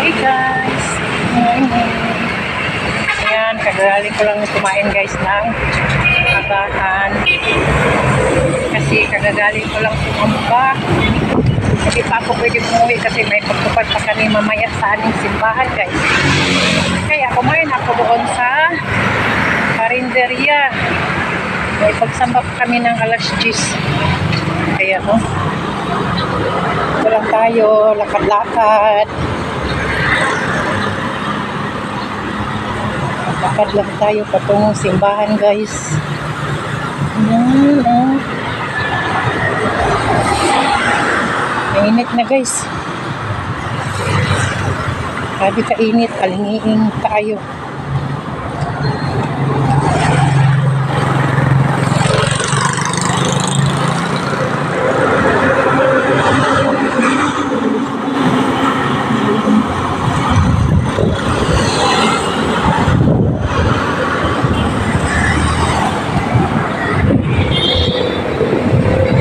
Hey guys, morning. Ayan, kagaling ko lang kumain guys ng abahan. Kasi kagagaling ko lang sumamba. Hindi pa ako pwede umuwi kasi may pagtupad pa kami mamaya sa aming simbahan guys. Kaya kumain ako doon sa karinderya. May pagsamba pa kami ng alas 10. Kaya ito lang tayo, lakad-lakad. Lakad lang tayo patungong simbahan guys. Ayan, mainit na guys. Sabi kainit, kalingiing tayo.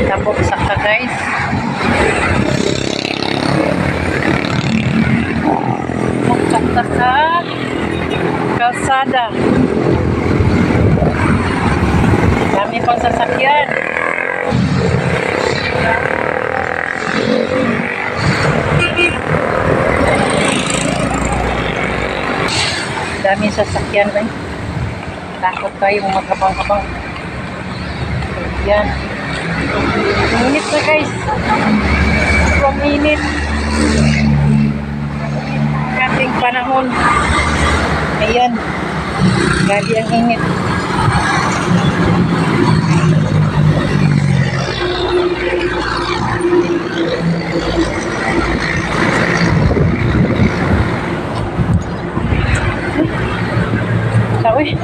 Tapos sakta guys. Sakta sa kalsada. Dami pang sasakyan. Dami sasakyan guys. Takot tayo magkabang-kabang. Yan. Init na guys. Sobrang init. Ating panahon. Ayan. Grabe ang init. Sawi.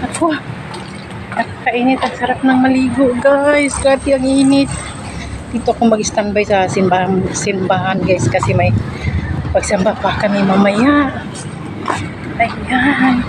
Ako, kainit. Ang sarap ng maligo guys. Grabe ang init. Dito ako mag-standby sa simbahan guys kasi may pagsamba pa kami mamaya. Ayan.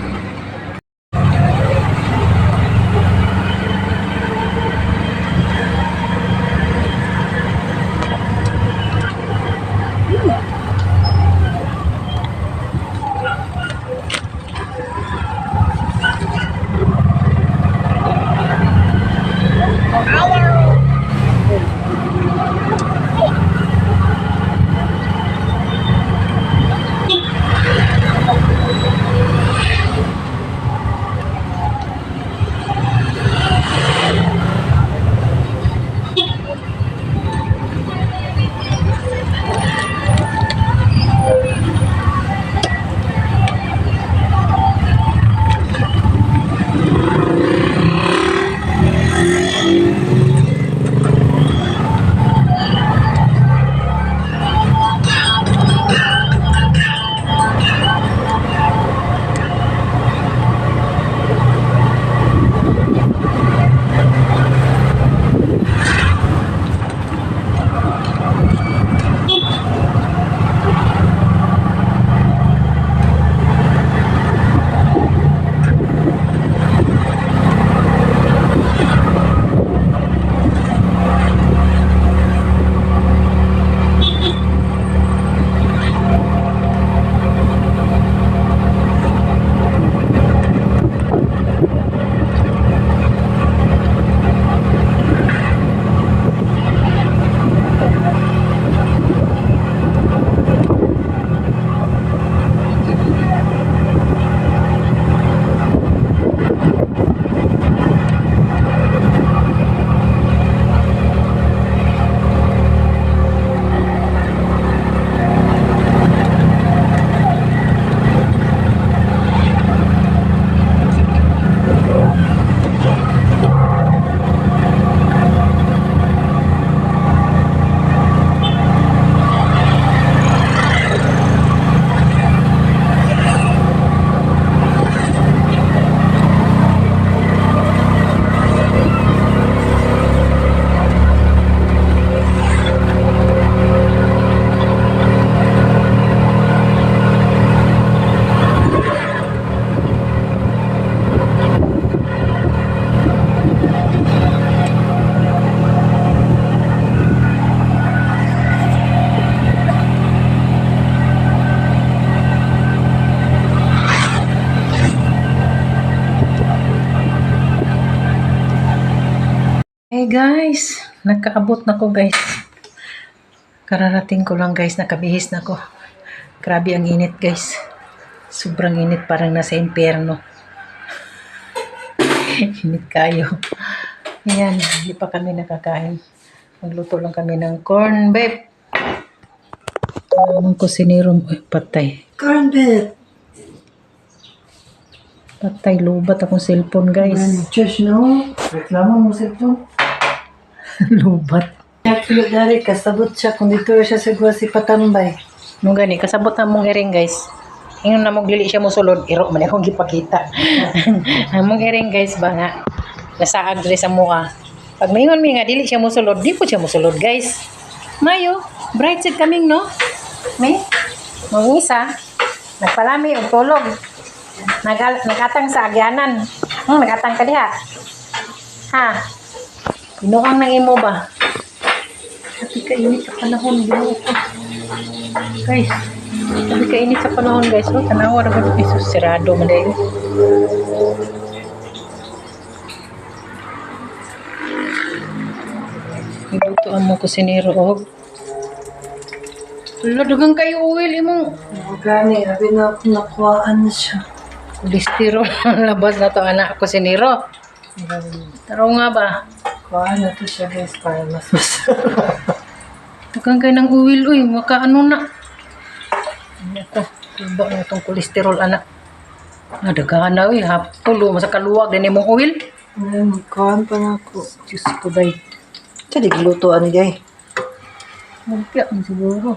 Hi guys, nakaabot na ko guys. Kararating ko lang guys, nakabihis na ko. Grabe ang init guys. Sobrang init, parang nasa impyerno. Init kayo. Ayan, hindi pa kami nakakain. Magluto lang kami ng corn beef. Ang kusinero mo, patay. Corn beef. Patay, lubat akong cellphone guys. Diyos, no? Reklamo mo sa ito. Lubat. Kaya dari, kasabot siya kung dito siya sa si Patambay. Nung gani, kasabot na mong iring guys. Ingon na mong dili siya musulod, iro man akong gipakita. Ang mong iring guys ba nga, nasaag dili sa mukha. Pag maingon mi nga dili siya musulod, di po siya musulod guys. Mayo, bright side kaming no? May, mong isa, nagpalami og tulog. Nagatang sa agyanan. Nagatang ka diha. Ha? Pinuang ng imo ba? Sabi ka init sa panahon, ginoo ko. Guys, sabi ka init sa panahon guys. Oh, tanawa na ba? Isus, sirado man dahil. Ilutoan mo kusinero og. Wala, dugang kayo oil imong. Gani, sabi na ako nakuhaan na siya. Kolesterol labas na to anak kusinero. Taro nga ba? Kuhaan na to siya guys para mas masarap. Dugang kayo ng oil, uy, maka ano na. Ano to? Iba na itong kolesterol anak. Nadagahan na uy, hapulo, masa kaluwag din imong oil. Kuhaan pa na ako. Diyos ko bay. Siya di glutoan ni Gay. Magpiyak mo siguro.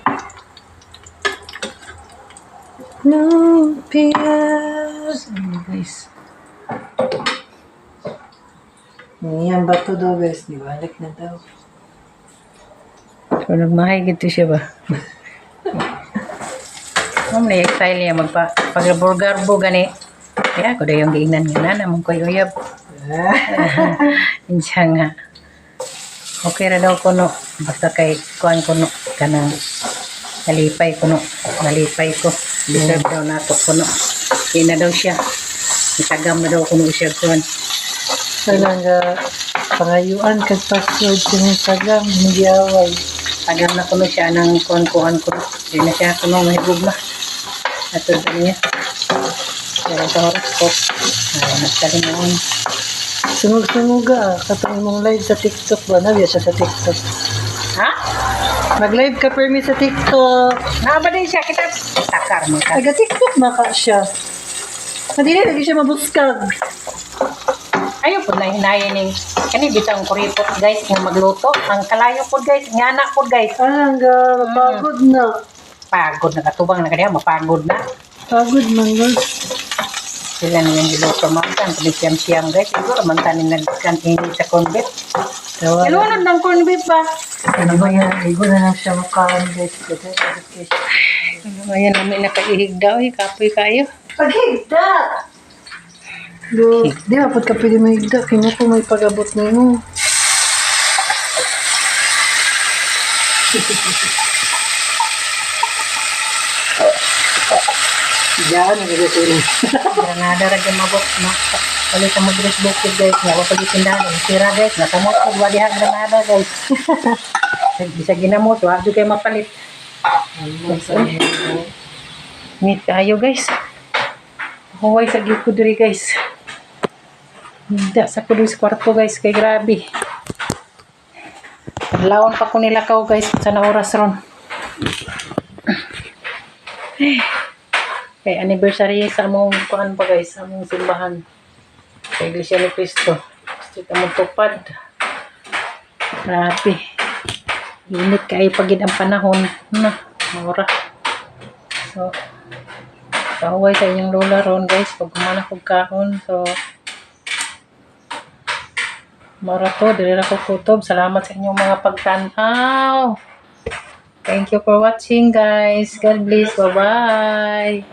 Lumpias. Ano guys? Yan ba to daw guys? Di balik na daw. So, nagmahay gito siya ba? Ma'am, na-exile niya pag-garbo gani. Kaya ako daw yung giingnan nga na namang ko'y uyab. Insya nga. Okay ra daw ko no. Basta kay kuhan ko no. Kanang nalipay ko no. Nalipay ko. Deserve daw nato ko no. Kaya na daw siya. Itagam na daw ko no siya kuhan. Kailang pangayuan kag password sa Instagram. Hindi away. Tagam na ko no siya ng kuhan ko no. Hindi na siya ko no mahigog na. Natod niya. Pero sa horoscope. Nagsaling mo. Sumug-sumuga katong imong live sa TikTok ba? Nabiya siya sa TikTok. Ha? Mag-live ka permi sa TikTok. Naaba din siya. Kita takar mo ka. Taga TikTok maka siya. Madili lagi siya mabuskag. Ayaw po na hinayin ni kani bitang kuripot guys nga magluto. Ang kalayo po guys. Nga anak po guys. Hangga pagod na. Pagod na katubang na kaniya. Mapagod na. Pagod man guys. Sila na yung giluto mantan. Pwede siyam-siyam guys. Siguro mantanin nagkanini sa corn beef. Ilunod ng corn beef ba? Ano ba yan? Igo na lang siya mukhaan guys. Ayan namin nakaihig daw. Kapoy kayo. Paghigda! Di ba po ka pwede mahigda? Kino ko may pag-abot na yun. Diyan, nagagasunin. Granada rin mabot. Palit ang mag-dress bukid guys. Nga papalit tindahan. Sira guys. Natamot ko. Wadihan Granada guys. Bisa ginamot. Wag kayo mapalit. Meet kayo guys. Huway sa giko diri guys. Hindi sa kudo sa kwarto guys. Kay grabe. Laon pa ko nilakaw guys. Sa na oras ron. Kay anniversary sa among kuan pa guys. Sa among simbahan. Sa Iglesia ni Cristo. Gusto ka mong tupad. Grabe. Init kayo pagid ang panahon. Na. Maura. So. Kahuway sa inyong lola ron guys. Pag kumana kong kahon. So. Mara to. Dili ko kutob. Salamat sa inyong mga pagtanaw. Thank you for watching guys. God bless. Bye-bye.